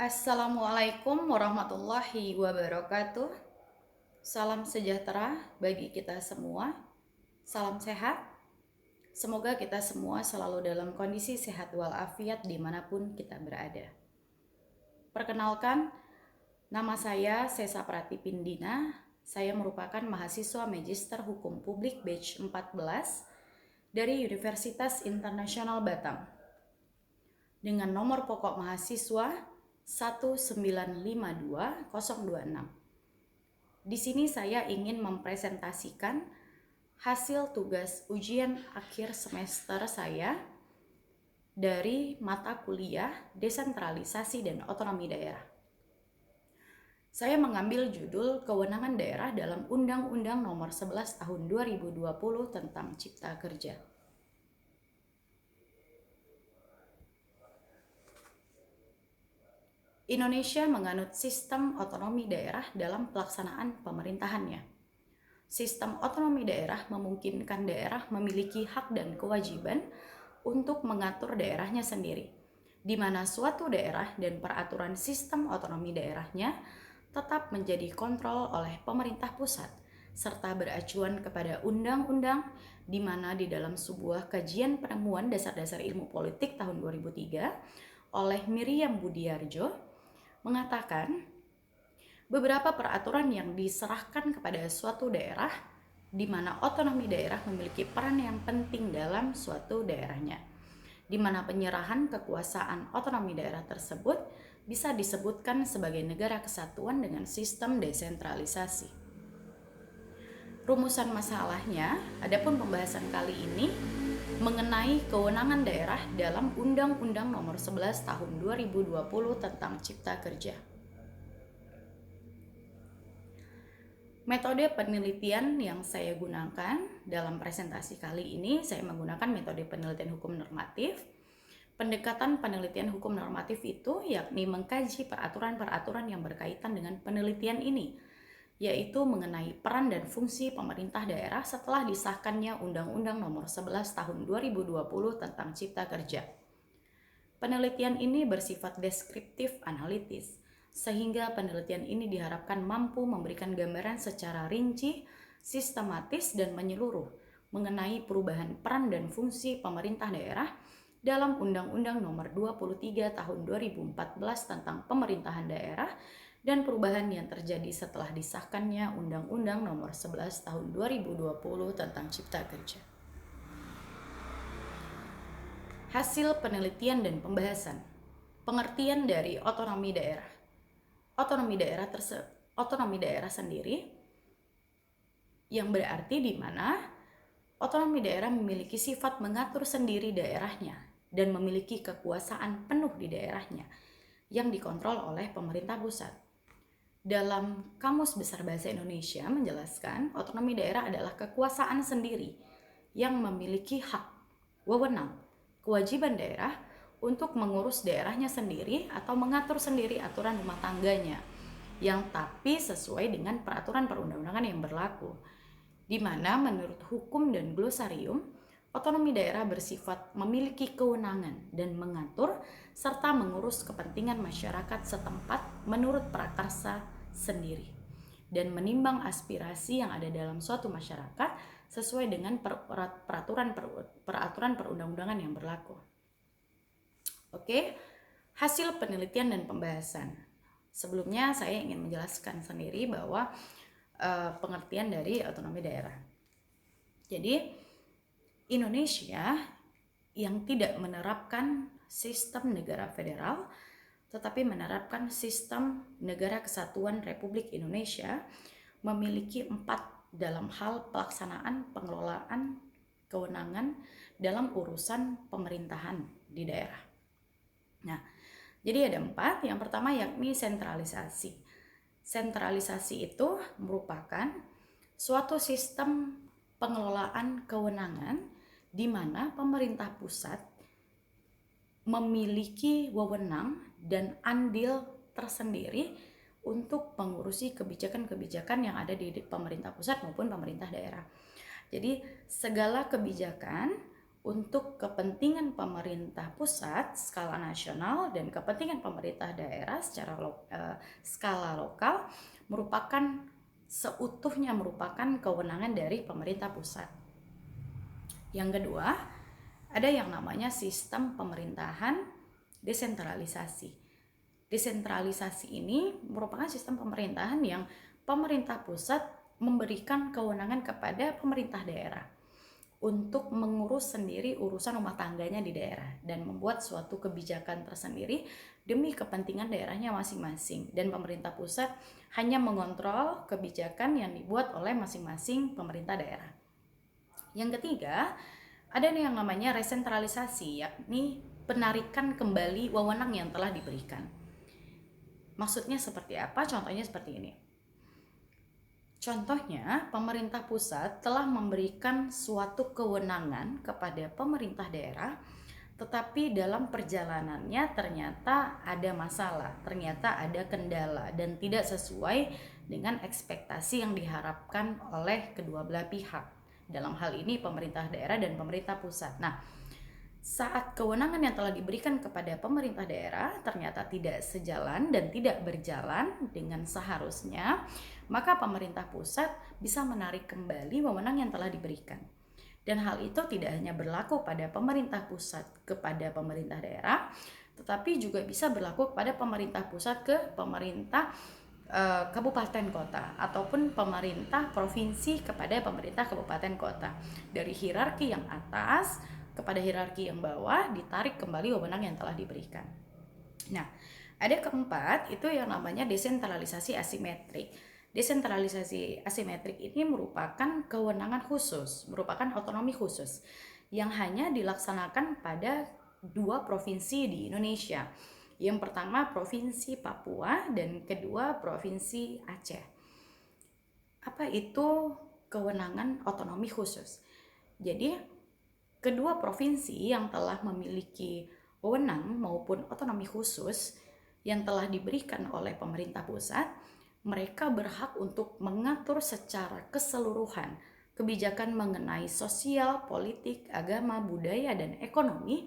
Assalamualaikum warahmatullahi wabarakatuh. Salam sejahtera bagi kita semua. Salam sehat. Semoga kita semua selalu dalam kondisi sehat walafiat dimanapun kita berada. Perkenalkan, nama saya Sesa Pratipindina. Saya merupakan mahasiswa Magister Hukum Publik Batch 14 dari Universitas Internasional Batam. Dengan nomor pokok mahasiswa 1952026. Di sini saya ingin mempresentasikan hasil tugas ujian akhir semester saya dari mata kuliah Desentralisasi dan Otonomi Daerah. Saya mengambil judul Kewenangan Daerah dalam Undang-Undang Nomor 11 Tahun 2020 tentang Cipta Kerja. Indonesia menganut sistem otonomi daerah dalam pelaksanaan pemerintahannya. Sistem otonomi daerah memungkinkan daerah memiliki hak dan kewajiban untuk mengatur daerahnya sendiri, di mana suatu daerah dan peraturan sistem otonomi daerahnya tetap menjadi kontrol oleh pemerintah pusat, serta beracuan kepada undang-undang, di mana di dalam sebuah kajian penemuan dasar-dasar ilmu politik tahun 2003 oleh Miriam Budiarjo mengatakan beberapa peraturan yang diserahkan kepada suatu daerah di mana otonomi daerah memiliki peran yang penting dalam suatu daerahnya, di mana penyerahan kekuasaan otonomi daerah tersebut bisa disebutkan sebagai negara kesatuan dengan sistem desentralisasi. Rumusan masalahnya, adapun pembahasan kali ini mengenai kewenangan daerah dalam Undang-Undang Nomor 11 Tahun 2020 tentang Cipta Kerja. Metode penelitian yang saya gunakan dalam presentasi kali ini, saya menggunakan metode penelitian hukum normatif. Pendekatan penelitian hukum normatif itu yakni mengkaji peraturan-peraturan yang berkaitan dengan penelitian ini, yaitu mengenai peran dan fungsi pemerintah daerah setelah disahkannya Undang-Undang Nomor 11 Tahun 2020 tentang Cipta Kerja. Penelitian ini bersifat deskriptif analitis, sehingga penelitian ini diharapkan mampu memberikan gambaran secara rinci, sistematis, dan menyeluruh mengenai perubahan peran dan fungsi pemerintah daerah dalam Undang-Undang Nomor 23 Tahun 2014 tentang Pemerintahan Daerah dan perubahan yang terjadi setelah disahkannya Undang-Undang Nomor 11 Tahun 2020 tentang Cipta Kerja. Hasil penelitian dan pembahasan. Pengertian dari otonomi daerah. Otonomi daerah sendiri yang berarti di mana otonomi daerah memiliki sifat mengatur sendiri daerahnya dan memiliki kekuasaan penuh di daerahnya yang dikontrol oleh pemerintah pusat. Dalam Kamus Besar Bahasa Indonesia menjelaskan otonomi daerah adalah kekuasaan sendiri yang memiliki hak, wewenang, kewajiban daerah untuk mengurus daerahnya sendiri atau mengatur sendiri aturan rumah tangganya yang tapi sesuai dengan peraturan perundang-undangan yang berlaku, di mana menurut hukum dan glosarium otonomi daerah bersifat memiliki kewenangan dan mengatur serta mengurus kepentingan masyarakat setempat menurut prakarsa sendiri dan menimbang aspirasi yang ada dalam suatu masyarakat sesuai dengan peraturan perundang-undangan yang berlaku. Oke, hasil penelitian dan pembahasan. Sebelumnya saya ingin menjelaskan sendiri bahwa pengertian dari otonomi daerah. Jadi Indonesia yang tidak menerapkan sistem negara federal tetapi menerapkan sistem negara kesatuan Republik Indonesia memiliki 4 dalam hal pelaksanaan pengelolaan kewenangan dalam urusan pemerintahan di daerah. Nah, jadi ada 4. Yang pertama yakni sentralisasi. Sentralisasi itu merupakan suatu sistem pengelolaan kewenangan di mana pemerintah pusat memiliki wewenang dan andil tersendiri untuk mengurusi kebijakan-kebijakan yang ada di pemerintah pusat maupun pemerintah daerah. Jadi segala kebijakan untuk kepentingan pemerintah pusat skala nasional dan kepentingan pemerintah daerah secara skala lokal seutuhnya merupakan kewenangan dari pemerintah pusat. Yang kedua, ada yang namanya sistem pemerintahan desentralisasi. Desentralisasi ini merupakan sistem pemerintahan yang pemerintah pusat memberikan kewenangan kepada pemerintah daerah untuk mengurus sendiri urusan rumah tangganya di daerah dan membuat suatu kebijakan tersendiri demi kepentingan daerahnya masing-masing, dan pemerintah pusat hanya mengontrol kebijakan yang dibuat oleh masing-masing pemerintah daerah. Yang ketiga, ada yang namanya resentralisasi, yakni penarikan kembali wewenang yang telah diberikan. Maksudnya seperti apa? Contohnya seperti ini. Contohnya, pemerintah pusat telah memberikan suatu kewenangan kepada pemerintah daerah, tetapi dalam perjalanannya ternyata ada masalah, ternyata ada kendala, dan tidak sesuai dengan ekspektasi yang diharapkan oleh kedua belah pihak. Dalam hal ini pemerintah daerah dan pemerintah pusat. Nah, saat kewenangan yang telah diberikan kepada pemerintah daerah ternyata tidak sejalan dan tidak berjalan dengan seharusnya, maka pemerintah pusat bisa menarik kembali wewenang yang telah diberikan. Dan hal itu tidak hanya berlaku pada pemerintah pusat kepada pemerintah daerah, tetapi juga bisa berlaku kepada pemerintah pusat ke pemerintah kabupaten kota, ataupun pemerintah provinsi kepada pemerintah kabupaten kota. Dari hierarki yang atas kepada hierarki yang bawah ditarik kembali wewenang yang telah diberikan. Nah, ada keempat, itu yang namanya desentralisasi asimetrik. Desentralisasi asimetrik ini merupakan kewenangan khusus, merupakan otonomi khusus yang hanya dilaksanakan pada 2 provinsi di Indonesia. Yang pertama Provinsi Papua dan kedua Provinsi Aceh. Apa itu kewenangan otonomi khusus? Jadi kedua provinsi yang telah memiliki wewenang maupun otonomi khusus yang telah diberikan oleh pemerintah pusat, mereka berhak untuk mengatur secara keseluruhan kebijakan mengenai sosial, politik, agama, budaya, dan ekonomi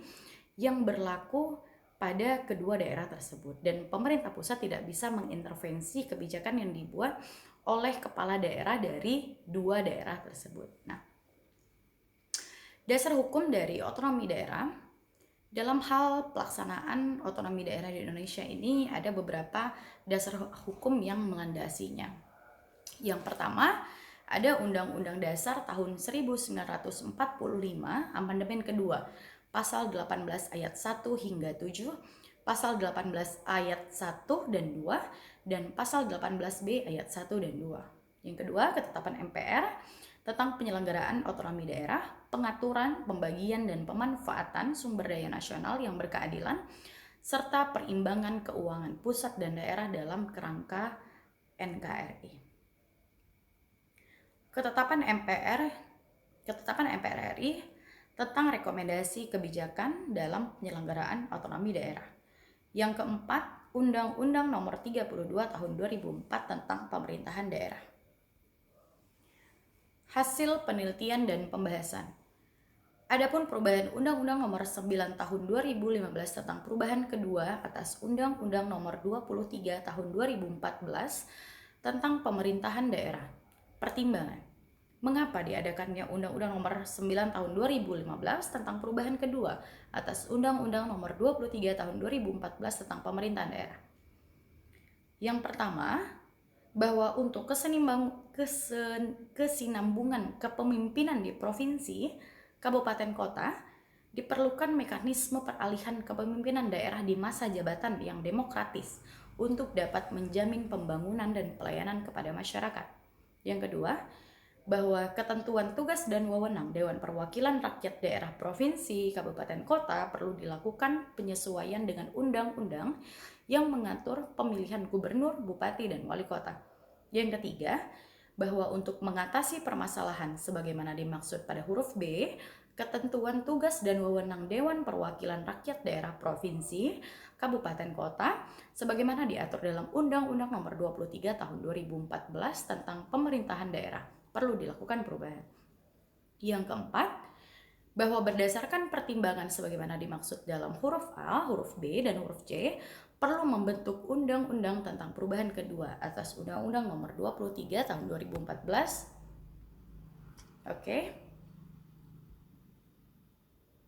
yang berlaku pada kedua daerah tersebut. Dan pemerintah pusat tidak bisa mengintervensi kebijakan yang dibuat oleh kepala daerah dari 2 daerah tersebut. Nah, dasar hukum dari otonomi daerah, dalam hal pelaksanaan otonomi daerah di Indonesia ini ada beberapa dasar hukum yang melandasinya. Yang pertama, ada Undang-Undang Dasar tahun 1945, amandemen kedua, pasal 18 ayat 1 hingga 7, pasal 18 ayat 1 dan 2, dan pasal 18B ayat 1 dan 2. Yang kedua, ketetapan MPR tentang penyelenggaraan otonomi daerah, pengaturan, pembagian, dan pemanfaatan sumber daya nasional yang berkeadilan, serta perimbangan keuangan pusat dan daerah dalam kerangka NKRI. Ketetapan MPR RI tentang rekomendasi kebijakan dalam penyelenggaraan otonomi daerah. Yang keempat, Undang-Undang Nomor 32 Tahun 2004 tentang pemerintahan daerah. Hasil penelitian dan pembahasan. Adapun perubahan Undang-Undang Nomor 9 Tahun 2015 tentang perubahan kedua atas Undang-Undang Nomor 23 Tahun 2014 tentang pemerintahan daerah. Pertimbangan. Mengapa diadakannya Undang-Undang Nomor 9 Tahun 2015 tentang perubahan kedua atas Undang-Undang Nomor 23 Tahun 2014 tentang pemerintahan daerah? Yang pertama, bahwa untuk kesinambungan kepemimpinan di provinsi, kabupaten, kota, diperlukan mekanisme peralihan kepemimpinan daerah di masa jabatan yang demokratis untuk dapat menjamin pembangunan dan pelayanan kepada masyarakat. Yang kedua, bahwa ketentuan tugas dan wewenang Dewan Perwakilan Rakyat Daerah Provinsi, Kabupaten, Kota perlu dilakukan penyesuaian dengan undang-undang yang mengatur pemilihan gubernur, bupati, dan wali kota. Yang ketiga, bahwa untuk mengatasi permasalahan sebagaimana dimaksud pada huruf B, ketentuan tugas dan wewenang Dewan Perwakilan Rakyat Daerah Provinsi, Kabupaten, Kota, sebagaimana diatur dalam Undang-Undang Nomor 23 Tahun 2014 tentang pemerintahan daerah, perlu dilakukan perubahan. Yang keempat, bahwa berdasarkan pertimbangan sebagaimana dimaksud dalam huruf A, huruf B, dan huruf C, perlu membentuk undang-undang tentang perubahan kedua atas Undang-Undang Nomor 23 Tahun 2014. Oke.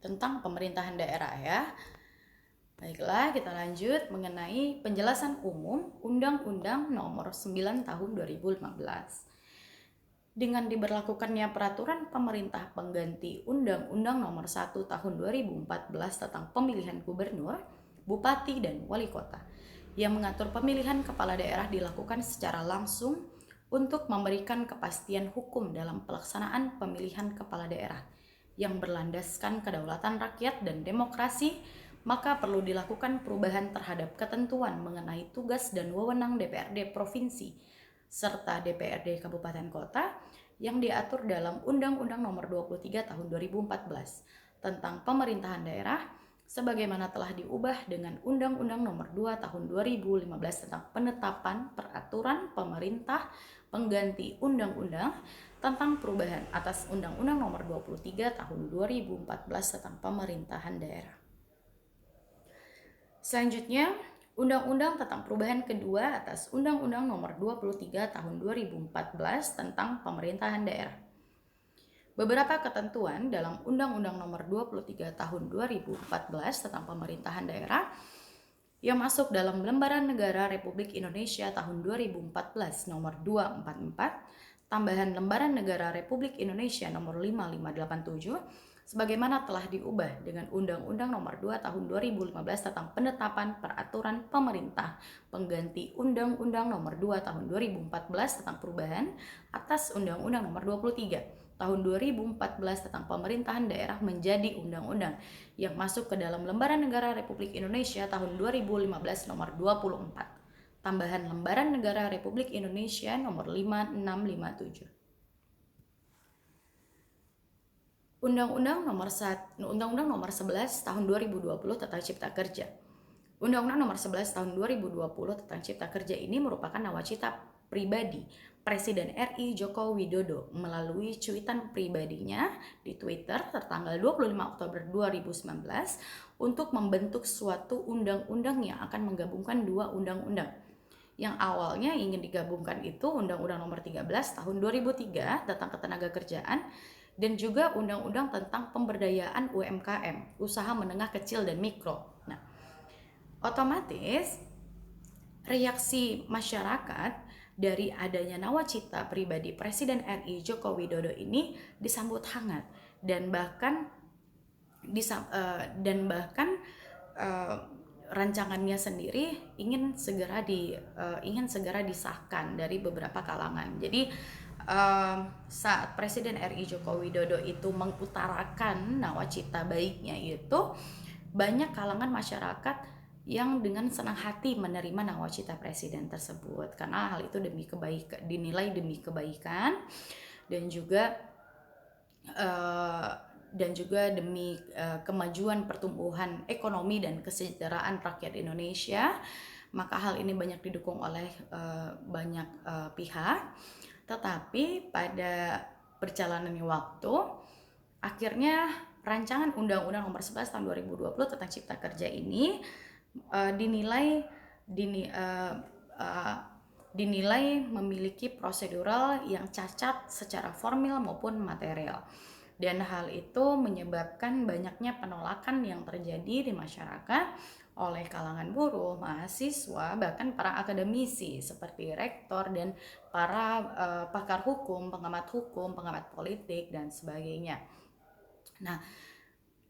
Tentang pemerintahan daerah ya. Baiklah, kita lanjut mengenai penjelasan umum Undang-Undang Nomor 9 Tahun 2015. Dengan diberlakukannya peraturan pemerintah pengganti Undang-Undang Nomor 1 Tahun 2014 tentang pemilihan gubernur, bupati, dan wali kota, yang mengatur pemilihan kepala daerah dilakukan secara langsung untuk memberikan kepastian hukum dalam pelaksanaan pemilihan kepala daerah yang berlandaskan kedaulatan rakyat dan demokrasi, maka perlu dilakukan perubahan terhadap ketentuan mengenai tugas dan wewenang DPRD provinsi serta DPRD kabupaten kota yang diatur dalam Undang-Undang Nomor 23 Tahun 2014 tentang pemerintahan daerah sebagaimana telah diubah dengan Undang-Undang Nomor 2 Tahun 2015 tentang penetapan peraturan pemerintah pengganti undang-undang tentang perubahan atas Undang-Undang Nomor 23 Tahun 2014 tentang pemerintahan daerah. Selanjutnya, Undang-Undang tentang perubahan kedua atas Undang-Undang Nomor 23 Tahun 2014 tentang pemerintahan daerah. Beberapa ketentuan dalam Undang-Undang Nomor 23 Tahun 2014 tentang pemerintahan daerah yang masuk dalam Lembaran Negara Republik Indonesia tahun 2014 Nomor 244, tambahan Lembaran Negara Republik Indonesia Nomor 5587, sebagaimana telah diubah dengan Undang-Undang Nomor 2 Tahun 2015 tentang penetapan peraturan pemerintah pengganti Undang-Undang Nomor 2 Tahun 2014 tentang perubahan atas Undang-Undang Nomor 23 Tahun 2014 tentang pemerintahan daerah menjadi undang-undang yang masuk ke dalam Lembaran Negara Republik Indonesia tahun 2015 Nomor 24, tambahan Lembaran Negara Republik Indonesia Nomor 5657. Undang-Undang Nomor 11 Tahun 2020 tentang Cipta Kerja. Undang-Undang Nomor 11 Tahun 2020 tentang Cipta Kerja ini merupakan nawacita pribadi Presiden RI Joko Widodo melalui cuitan pribadinya di Twitter tertanggal 25 Oktober 2019 untuk membentuk suatu undang-undang yang akan menggabungkan dua undang-undang. Yang awalnya ingin digabungkan itu Undang-Undang Nomor 13 Tahun 2003 tentang Ketenagakerjaan dan juga Undang-Undang tentang Pemberdayaan UMKM, usaha menengah kecil dan mikro. Nah, otomatis reaksi masyarakat dari adanya nawacita pribadi Presiden RI Joko Widodo ini disambut hangat dan bahkan rancangannya sendiri ingin segera disahkan dari beberapa kalangan. Jadi saat Presiden RI Joko Widodo itu mengutarakan nawacita baiknya itu, banyak kalangan masyarakat yang dengan senang hati menerima nawacita presiden tersebut karena hal itu dinilai demi kebaikan dan juga demi kemajuan pertumbuhan ekonomi dan kesejahteraan rakyat Indonesia. Maka hal ini banyak didukung oleh banyak pihak. Tetapi pada perjalanan waktu akhirnya rancangan Undang-Undang Nomor 11 Tahun 2020 tentang Cipta Kerja ini dinilai memiliki prosedural yang cacat secara formal maupun material, dan hal itu menyebabkan banyaknya penolakan yang terjadi di masyarakat oleh kalangan buruh, mahasiswa, bahkan para akademisi seperti rektor dan para pakar hukum, pengamat politik dan sebagainya. Nah,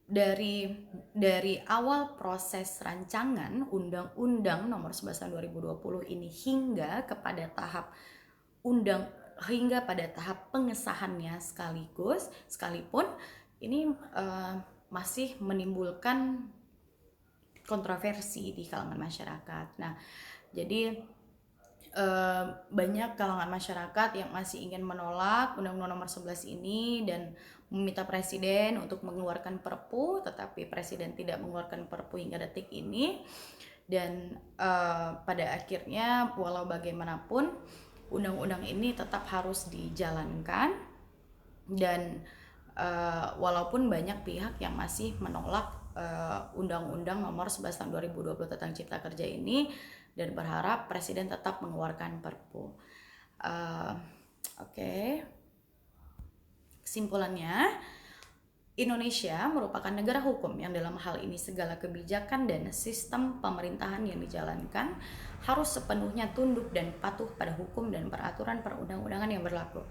dari awal proses rancangan Undang-Undang Nomor 11 Tahun 2020 ini hingga pada tahap pengesahannya sekalipun ini masih menimbulkan kontroversi di kalangan masyarakat. Nah, jadi banyak kalangan masyarakat yang masih ingin menolak Undang-Undang Nomor 11 ini dan meminta presiden untuk mengeluarkan perpu, tetapi presiden tidak mengeluarkan perpu hingga detik ini. Dan pada akhirnya walau bagaimanapun undang-undang ini tetap harus dijalankan dan walaupun banyak pihak yang masih menolak Undang-Undang Nomor 11 Tahun 2020 tentang Cipta Kerja ini dan berharap Presiden tetap mengeluarkan Perpu. Oke. Kesimpulannya, Indonesia merupakan negara hukum yang dalam hal ini segala kebijakan dan sistem pemerintahan yang dijalankan harus sepenuhnya tunduk dan patuh pada hukum dan peraturan perundang-undangan yang berlaku.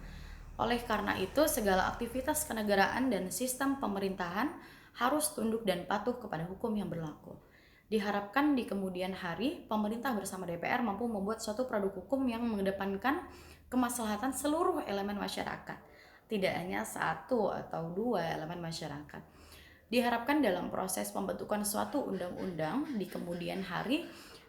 Oleh karena itu, segala aktivitas kenegaraan dan sistem pemerintahan harus tunduk dan patuh kepada hukum yang berlaku. Diharapkan di kemudian hari, pemerintah bersama DPR mampu membuat suatu produk hukum yang mengedepankan kemaslahatan seluruh elemen masyarakat, tidak hanya satu atau dua elemen masyarakat. Diharapkan dalam proses pembentukan suatu undang-undang di kemudian hari,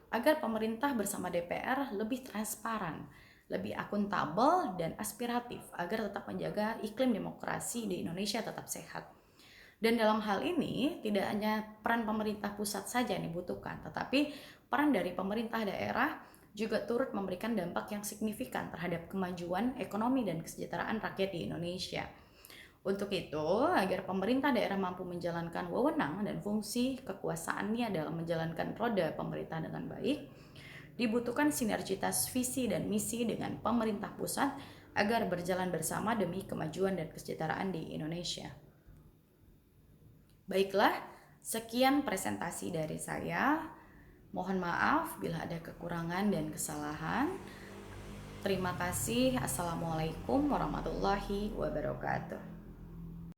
agar pemerintah bersama DPR lebih transparan, lebih akuntabel dan aspiratif agar tetap menjaga iklim demokrasi di Indonesia tetap sehat. Dan dalam hal ini tidak hanya peran pemerintah pusat saja yang dibutuhkan, tetapi peran dari pemerintah daerah juga turut memberikan dampak yang signifikan terhadap kemajuan ekonomi dan kesejahteraan rakyat di Indonesia. Untuk itu, agar pemerintah daerah mampu menjalankan wewenang dan fungsi kekuasaannya dalam menjalankan roda pemerintah dengan baik, dibutuhkan sinergitas visi dan misi dengan pemerintah pusat agar berjalan bersama demi kemajuan dan kesejahteraan di Indonesia. Baiklah, sekian presentasi dari saya. Mohon maaf bila ada kekurangan dan kesalahan. Terima kasih. Assalamualaikum warahmatullahi wabarakatuh.